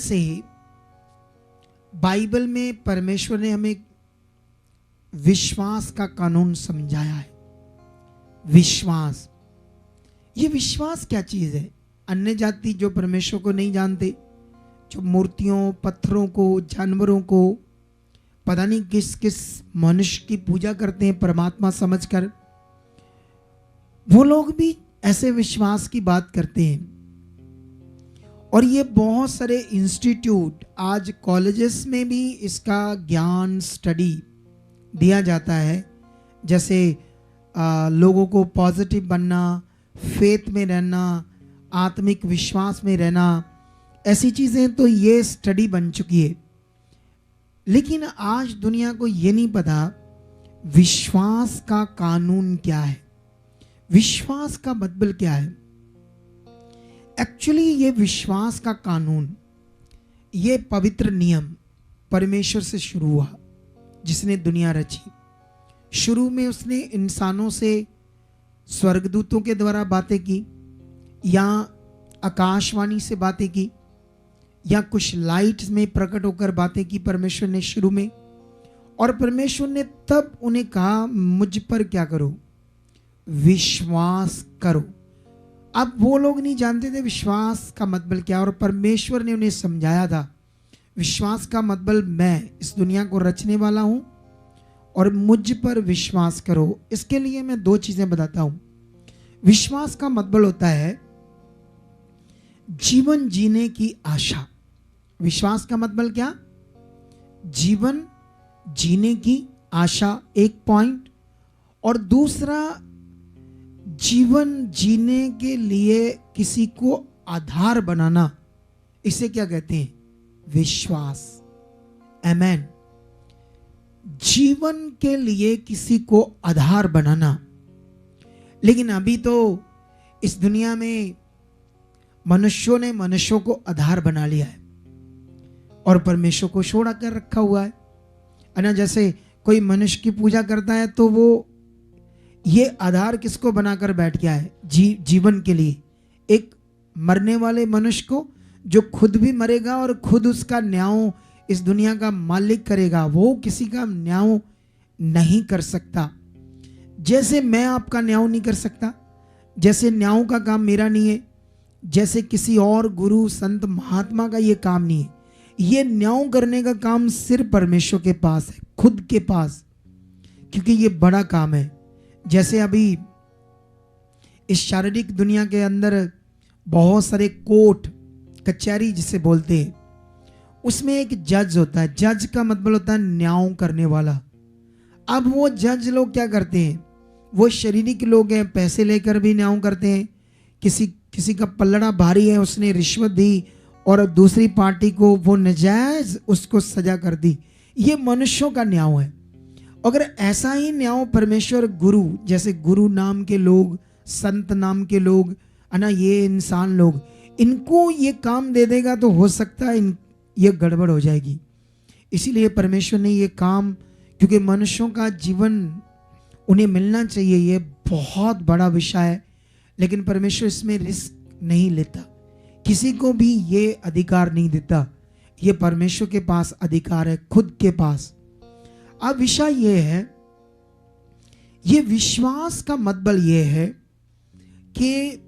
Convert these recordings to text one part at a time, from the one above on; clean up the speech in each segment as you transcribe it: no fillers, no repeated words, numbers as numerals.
से बाइबल में परमेश्वर ने हमें विश्वास का कानून समझाया है। विश्वास, ये विश्वास क्या चीज है? अन्य जाति जो परमेश्वर को नहीं जानते, जो मूर्तियों, पत्थरों को, जानवरों को, पता नहीं किस किस मनुष्य की पूजा करते हैं परमात्मा समझकर, वो लोग भी ऐसे विश्वास की बात करते हैं। और ये बहुत सारे इंस्टीट्यूट, आज कॉलेजेस में भी इसका ज्ञान, स्टडी दिया जाता है। जैसे लोगों को पॉजिटिव बनना, फेथ में रहना, आत्मिक विश्वास में रहना, ऐसी चीज़ें तो ये स्टडी बन चुकी है। लेकिन आज दुनिया को ये नहीं पता विश्वास का कानून क्या है, विश्वास का मतलब क्या है। एक्चुअली ये विश्वास का कानून, ये पवित्र नियम परमेश्वर से शुरू हुआ, जिसने दुनिया रची। शुरू में उसने इंसानों से स्वर्गदूतों के द्वारा बातें की, या आकाशवाणी से बातें की, या कुछ लाइट्स में प्रकट होकर बातें की परमेश्वर ने शुरू में। और परमेश्वर ने तब उन्हें कहा, मुझ पर क्या करो, विश्वास करो। अब वो लोग नहीं जानते थे विश्वास का मतलब क्या, और परमेश्वर ने उन्हें समझाया था विश्वास का मतलब, मैं इस दुनिया को रचने वाला हूं और मुझ पर विश्वास करो। इसके लिए मैं दो चीजें बताता हूं। विश्वास का मतलब होता है जीवन जीने की आशा। विश्वास का मतलब क्या? जीवन जीने की आशा, एक पॉइंट। और दूसरा, जीवन जीने के लिए किसी को आधार बनाना, इसे क्या कहते हैं? विश्वास। आमेन। जीवन के लिए किसी को आधार बनाना। लेकिन अभी तो इस दुनिया में मनुष्यों ने मनुष्यों को आधार बना लिया है और परमेश्वर को छोड़ा कर रखा हुआ है ना। जैसे कोई मनुष्य की पूजा करता है तो वो ये आधार किसको बनाकर बैठ गया है? जीवन के लिए, एक मरने वाले मनुष्य को, जो खुद भी मरेगा और खुद उसका न्याय इस दुनिया का मालिक करेगा। वो किसी का न्याय नहीं कर सकता। जैसे मैं आपका न्याय नहीं कर सकता, जैसे न्याय का काम मेरा नहीं है, जैसे किसी और गुरु, संत, महात्मा का ये काम नहीं है। ये न्याय करने का काम सिर्फ परमेश्वर के पास है, खुद के पास, क्योंकि ये बड़ा काम है। जैसे अभी इस शारीरिक दुनिया के अंदर बहुत सारे कोर्ट कचहरी जिसे बोलते हैं, उसमें एक जज होता है। जज का मतलब होता है न्याय करने वाला। अब वो जज लोग क्या करते हैं? वो शारीरिक लोग हैं, पैसे लेकर भी न्याय करते हैं। किसी का पल्लड़ा भारी है, उसने रिश्वत दी और दूसरी पार्टी को वो नजायज उसको सजा कर दी। ये मनुष्यों का न्याय है। अगर ऐसा ही न्याय परमेश्वर, गुरु, जैसे गुरु नाम के लोग, संत नाम के लोग, है ना, ये इंसान लोग, इनको ये काम दे देगा तो हो सकता है ये गड़बड़ हो जाएगी। इसीलिए परमेश्वर ने ये काम, क्योंकि मनुष्यों का जीवन उन्हें मिलना चाहिए, ये बहुत बड़ा विषय है, लेकिन परमेश्वर इसमें रिस्क नहीं लेता, किसी को भी ये अधिकार नहीं देता। ये परमेश्वर के पास अधिकार है, खुद के पास। अब विषय ये है, ये विश्वास का मतलब ये है कि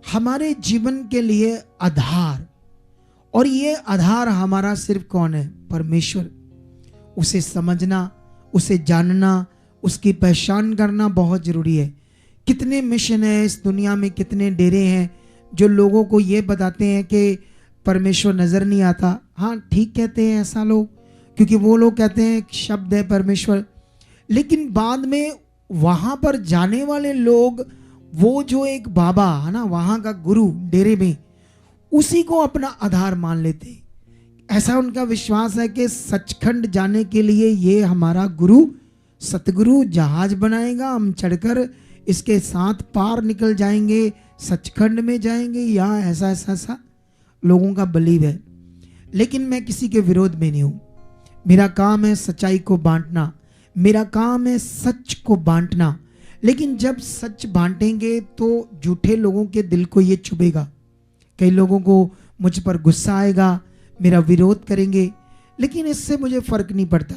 हमारे जीवन के लिए आधार, और ये आधार हमारा सिर्फ कौन है? परमेश्वर। उसे समझना, उसे जानना, उसकी पहचान करना बहुत जरूरी है। कितने मिशन है इस दुनिया में, कितने डेरे हैं जो लोगों को ये बताते हैं कि परमेश्वर नजर नहीं आता। हाँ, ठीक कहते हैं ऐसा लोग, क्योंकि वो लोग कहते हैं शब्द है परमेश्वर, लेकिन बाद में वहां पर जाने वाले लोग, वो जो एक बाबा है ना, वहां का गुरु डेरे में, उसी को अपना आधार मान लेते हैं। ऐसा उनका विश्वास है कि सचखंड जाने के लिए ये हमारा गुरु, सतगुरु जहाज बनाएगा, हम चढ़कर इसके साथ पार निकल जाएंगे, सचखंड में जाएंगे, या ऐसा ऐसा ऐसा लोगों का बिलीव है। लेकिन मैं किसी के विरोध में नहीं हूं। मेरा काम है सच्चाई को बांटना, मेरा काम है सच को बांटना। लेकिन जब सच बांटेंगे तो झूठे लोगों के दिल को ये चुभेगा। कई लोगों को मुझ पर गुस्सा आएगा, मेरा विरोध करेंगे, लेकिन इससे मुझे फर्क नहीं पड़ता,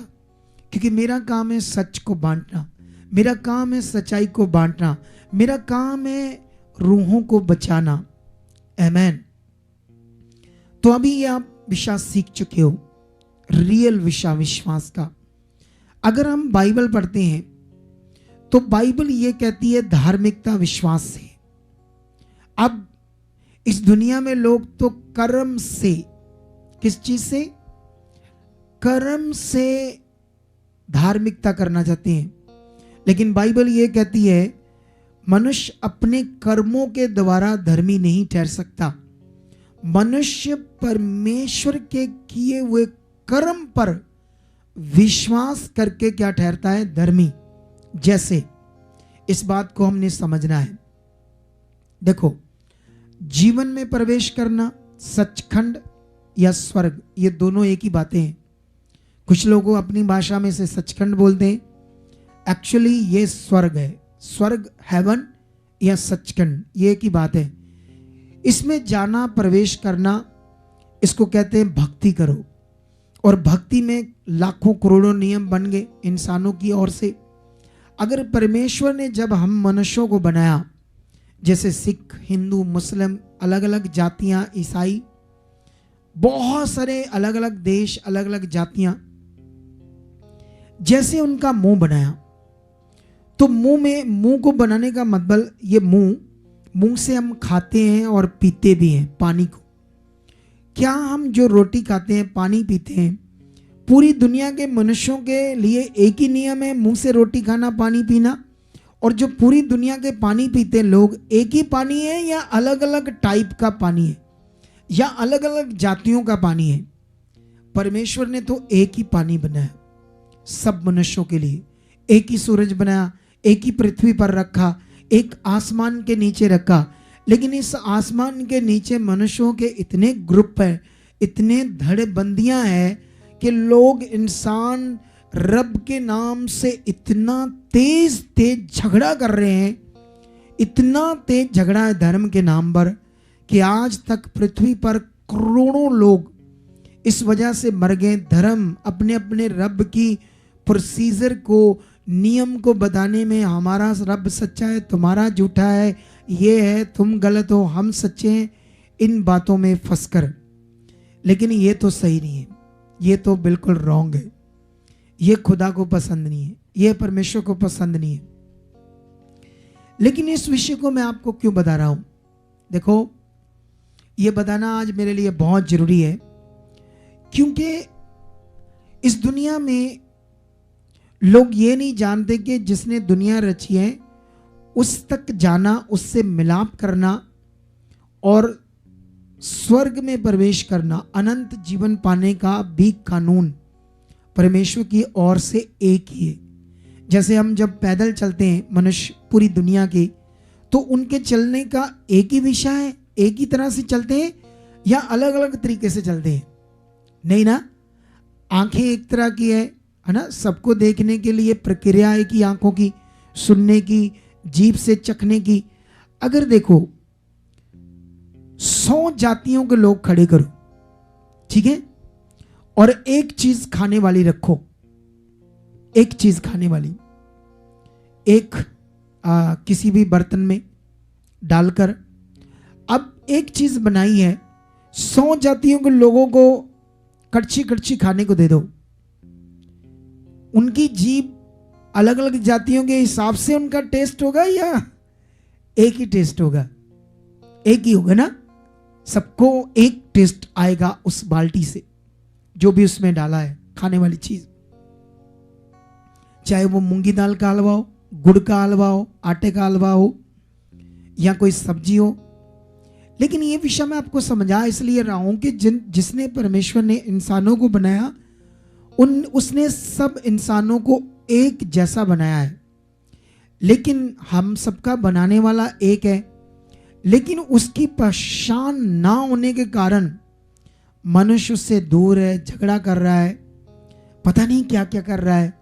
क्योंकि मेरा काम है सच को बांटना, मेरा काम है सच्चाई को बांटना, मेरा काम है रूहों को बचाना। आमेन। तो अभी ये आप विश्वास सीख चुके हो, रियल विश्वास का। अगर हम बाइबल पढ़ते हैं तो बाइबल ये कहती है धार्मिकता विश्वास से। अब इस दुनिया में लोग तो कर्म से, किस चीज से? कर्म से धार्मिकता करना चाहते हैं, लेकिन बाइबल ये कहती है मनुष्य अपने कर्मों के द्वारा धर्मी नहीं ठहर सकता। मनुष्य परमेश्वर के किए हुए कर्म पर विश्वास करके क्या ठहरता है? धर्मी। जैसे इस बात को हमने समझना है। देखो, जीवन में प्रवेश करना, सचखंड या स्वर्ग, ये दोनों एक ही बातें हैं। कुछ लोगों अपनी भाषा में से सचखंड बोलते हैं, एक्चुअली ये स्वर्ग है। स्वर्ग, हेवन या सचखंड, ये एक ही बात है। इसमें जाना, प्रवेश करना, इसको कहते हैं भक्ति करो। और भक्ति में लाखों करोड़ों नियम बन गए इंसानों की ओर से। अगर परमेश्वर ने जब हम मनुष्यों को बनाया, जैसे सिख, हिंदू, मुस्लिम, अलग अलग जातियां, ईसाई, बहुत सारे अलग अलग देश, अलग अलग जातियां, जैसे उनका मुंह बनाया, तो मुंह को बनाने का मतलब ये मुंह से हम खाते हैं और पीते भी हैं पानी को। क्या हम जो रोटी खाते हैं, पानी पीते हैं, पूरी दुनिया के मनुष्यों के लिए एक ही नियम है मुंह से रोटी खाना, पानी पीना? और जो पूरी दुनिया के पानी पीते हैं लोग, एक ही पानी है या अलग अलग टाइप का पानी है, या अलग अलग जातियों का पानी है? परमेश्वर ने तो एक ही पानी बनाया सब मनुष्यों के लिए। एक ही सूरज बनाया, एक ही पृथ्वी पर रखा, एक आसमान के नीचे रखा। लेकिन इस आसमान के नीचे मनुष्यों के इतने ग्रुप है, इतने धड़ेबंदियां हैं कि लोग, इंसान रब के नाम से इतना तेज झगड़ा कर रहे हैं, इतना तेज झगड़ा है धर्म के नाम पर, कि आज तक पृथ्वी पर करोड़ों लोग इस वजह से मर गए। धर्म अपने अपने रब की प्रोसीजर को, नियम को बताने में, हमारा रब सच्चा है, तुम्हारा झूठा है, ये है, तुम गलत हो, हम सच्चे हैं, इन बातों में फंसकर। लेकिन ये तो सही नहीं है, ये तो बिल्कुल रॉन्ग है, ये खुदा को पसंद नहीं है, ये परमेश्वर को पसंद नहीं है। लेकिन इस विषय को मैं आपको क्यों बता रहा हूं? देखो, ये बताना आज मेरे लिए बहुत जरूरी है, क्योंकि इस दुनिया में लोग ये नहीं जानते कि जिसने दुनिया रची है उस तक जाना, उससे मिलाप करना और स्वर्ग में प्रवेश करना, अनंत जीवन पाने का भी कानून परमेश्वर की ओर से एक ही है। जैसे हम जब पैदल चलते हैं मनुष्य पूरी दुनिया के, तो उनके चलने का एक ही विषय है, एक ही तरह से चलते हैं या अलग अलग तरीके से चलते हैं? नहीं ना। आंखें एक तरह की है ना, सबको देखने के लिए प्रक्रिया एक ही आंखों की, सुनने की, जीभ से चखने की। अगर देखो 100 जातियों के लोग खड़े करो, ठीक है, और एक चीज खाने वाली रखो, एक चीज खाने वाली, एक किसी भी बर्तन में डालकर, अब एक चीज बनाई है, 100 जातियों के लोगों को कड़छी कड़छी खाने को दे दो। उनकी जीभ अलग अलग जातियों के हिसाब से उनका टेस्ट होगा या एक ही टेस्ट होगा? एक ही होगा ना। सबको एक टेस्ट आएगा उस बाल्टी से, जो भी उसमें डाला है खाने वाली चीज, चाहे वो मूंगी दाल का हलवा हो, गुड़ का हलवा हो, आटे का हलवा हो, या कोई सब्जी हो। लेकिन ये विषय मैं आपको समझा इसलिए रहा हूं कि जिसने परमेश्वर ने इंसानों को बनाया, उसने सब इंसानों को एक जैसा बनाया है। लेकिन हम सबका बनाने वाला एक है, लेकिन उसकी पहचान ना होने के कारण मनुष्य उससे दूर है, झगड़ा कर रहा है, पता नहीं क्या क्या कर रहा है।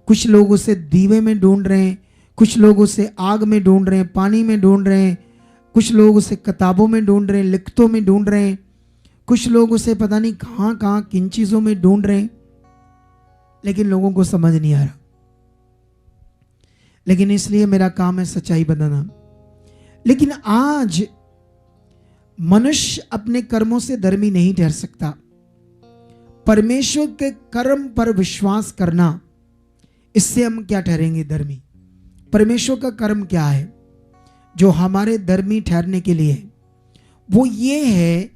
कुछ लोग उसे दीवे में ढूंढ रहे हैं, कुछ लोग उसे आग में ढूंढ रहे हैं, पानी में ढूंढ रहे हैं, कुछ लोग उसे किताबों में ढूंढ रहे हैं, लिखतों में ढूंढ रहे हैं, कुछ लोग उसे पता नहीं कहां कहां किन चीजों में ढूंढ रहे हैं, लेकिन लोगों को समझ नहीं आ रहा। लेकिन इसलिए मेरा काम है सच्चाई बताना। लेकिन आज मनुष्य अपने कर्मों से धर्मी नहीं ठहर सकता। परमेश्वर के कर्म पर विश्वास करना, इससे हम क्या ठहरेंगे धर्मी? परमेश्वर का कर्म क्या है जो हमारे धर्मी ठहरने के लिए है? वो ये है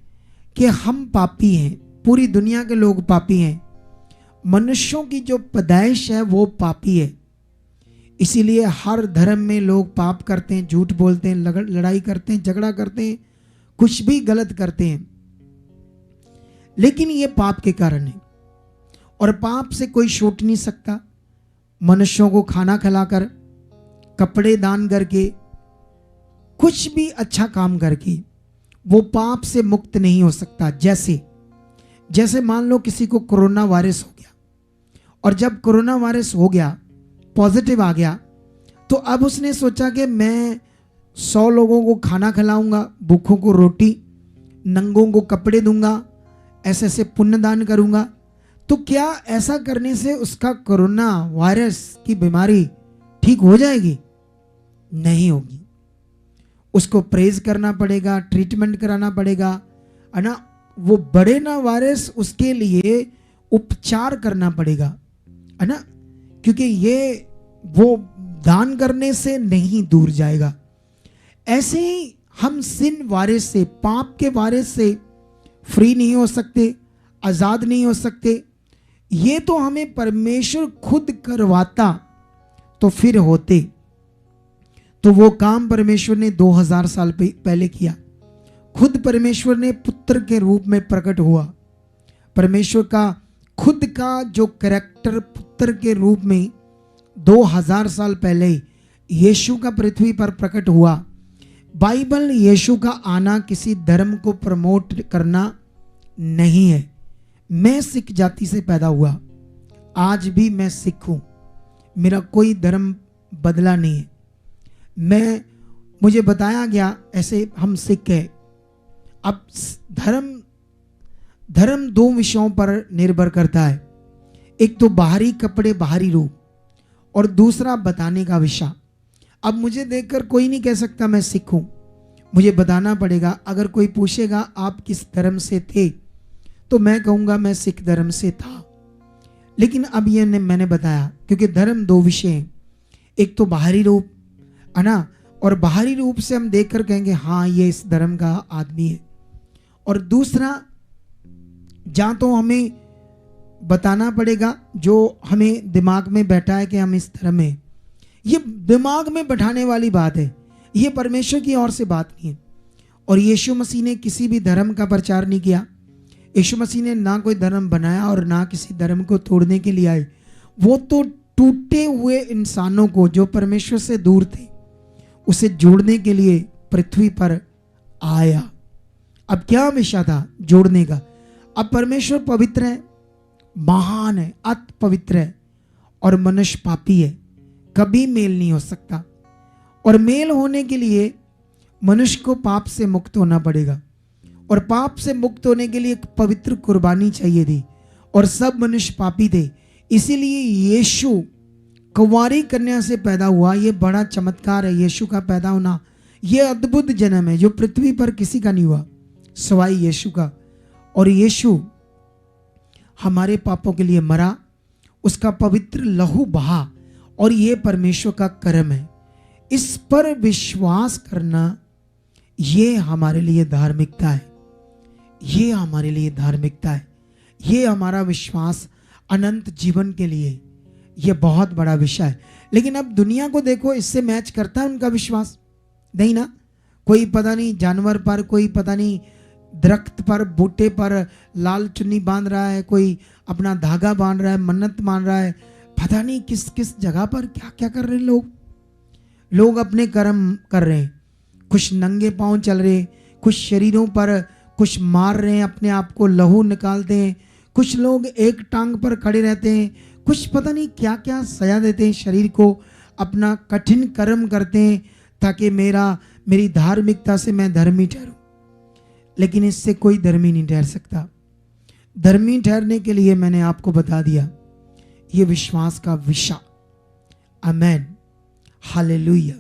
कि हम पापी हैं, पूरी दुनिया के लोग पापी हैं, मनुष्यों की जो पैदाइश है वो पापी है। इसीलिए हर धर्म में लोग पाप करते हैं, झूठ बोलते हैं, लड़ाई करते हैं, झगड़ा करते हैं, कुछ भी गलत करते हैं, लेकिन ये पाप के कारण है। और पाप से कोई छूट नहीं सकता। मनुष्यों को खाना खिलाकर, कपड़े दान करके, कुछ भी अच्छा काम करके वो पाप से मुक्त नहीं हो सकता। जैसे मान लो किसी को कोरोना वायरस हो गया, और जब कोरोना वायरस हो गया, पॉजिटिव आ गया, तो अब उसने सोचा कि मैं 100 लोगों को खाना खिलाऊंगा, भूखों को रोटी, नंगों को कपड़े दूंगा, ऐसे ऐसे पुण्य दान करूंगा। तो क्या ऐसा करने से उसका कोरोना वायरस की बीमारी ठीक हो जाएगी? नहीं होगी। उसको प्रेज करना पड़ेगा, ट्रीटमेंट कराना पड़ेगा, है ना। वो बढ़े ना वायरस, उसके लिए उपचार करना पड़ेगा, है ना, क्योंकि ये वो दान करने से नहीं दूर जाएगा। ऐसे ही हम सिन वायरस से, पाप के वायरस से फ्री नहीं हो सकते, आजाद नहीं हो सकते। ये तो हमें परमेश्वर खुद करवाता तो फिर होते। तो वो काम परमेश्वर ने 2000 साल पहले किया। खुद परमेश्वर ने पुत्र के रूप में प्रकट हुआ। परमेश्वर का खुद का जो कैरेक्टर पुत्र के रूप में 2000 साल पहले यीशु का पृथ्वी पर प्रकट हुआ। बाइबल यीशु का आना किसी धर्म को प्रमोट करना नहीं है। मैं सिख जाति से पैदा हुआ, आज भी मैं सिख हूं, मेरा कोई धर्म बदला नहीं है। मुझे बताया गया ऐसे हम सिख हैं। अब धर्म दो विषयों पर निर्भर करता है, एक तो बाहरी कपड़े, बाहरी रूप, और दूसरा बताने का विषय। अब मुझे देखकर कोई नहीं कह सकता मैं सिख हूं, मुझे बताना पड़ेगा। अगर कोई पूछेगा आप किस धर्म से थे, तो मैं कहूंगा मैं सिख धर्म से था। लेकिन अब ये मैंने बताया, क्योंकि धर्म दो विषय हैं, एक तो बाहरी रूप, है ना, और बाहरी रूप से हम देखकर कहेंगे हाँ ये इस धर्म का आदमी है, और दूसरा जहां तो हमें बताना पड़ेगा जो हमें दिमाग में बैठा है कि हम इस धर्म में। ये दिमाग में बैठाने वाली बात है, ये परमेश्वर की ओर से बात नहीं है। और यीशु मसीह ने किसी भी धर्म का प्रचार नहीं किया। यीशु मसीह ने ना कोई धर्म बनाया और ना किसी धर्म को तोड़ने के लिए आए। वो तो टूटे हुए इंसानों को जो परमेश्वर से दूर थे उसे जोड़ने के लिए पृथ्वी पर आया। अब क्या विषय था? जोड़ने का। अब परमेश्वर पवित्र है, महान है, अति पवित्र है, और मनुष्य पापी है, कभी मेल नहीं हो सकता। और मेल होने के लिए मनुष्य को पाप से मुक्त होना पड़ेगा, और पाप से मुक्त होने के लिए एक पवित्र कुर्बानी चाहिए थी, और सब मनुष्य पापी थे। इसीलिए यीशु कुंवारी कन्या से पैदा हुआ। ये बड़ा चमत्कार है, यीशु का पैदा होना। ये अद्भुत जन्म है जो पृथ्वी पर किसी का नहीं हुआ सवाई यीशु का। और यीशु हमारे पापों के लिए मरा, उसका पवित्र लहू बहा, और ये परमेश्वर का कर्म है। इस पर विश्वास करना ये हमारे लिए धार्मिकता है, ये हमारे लिए धार्मिकता है, ये हमारा विश्वास अनंत जीवन के लिए, ये बहुत बड़ा विषय है। लेकिन अब दुनिया को देखो, इससे मैच करता है उनका विश्वास? नहीं ना। कोई पता नहीं जानवर पर, कोई पता नहीं दरख्त पर, बूटे पर लाल चुन्नी बांध रहा है, कोई अपना धागा बांध रहा है, मन्नत मान रहा है, पता नहीं किस किस जगह पर क्या क्या कर रहे हैं लोग अपने कर्म कर रहे हैं। कुछ नंगे पांव चल रहे, कुछ शरीरों पर कुछ मार रहे हैं, अपने आप को लहू निकालते हैं, कुछ लोग एक टांग पर खड़े रहते हैं, कुछ पता नहीं क्या क्या सजा देते हैं शरीर को, अपना कठिन कर्म करते हैं ताकि मेरी धार्मिकता से मैं धर्मी ठहरूं। लेकिन इससे कोई धर्मी नहीं ठहर सकता। धर्मी ठहरने के लिए मैंने आपको बता दिया, ये विश्वास का विषय। आमेन, हालेलुया।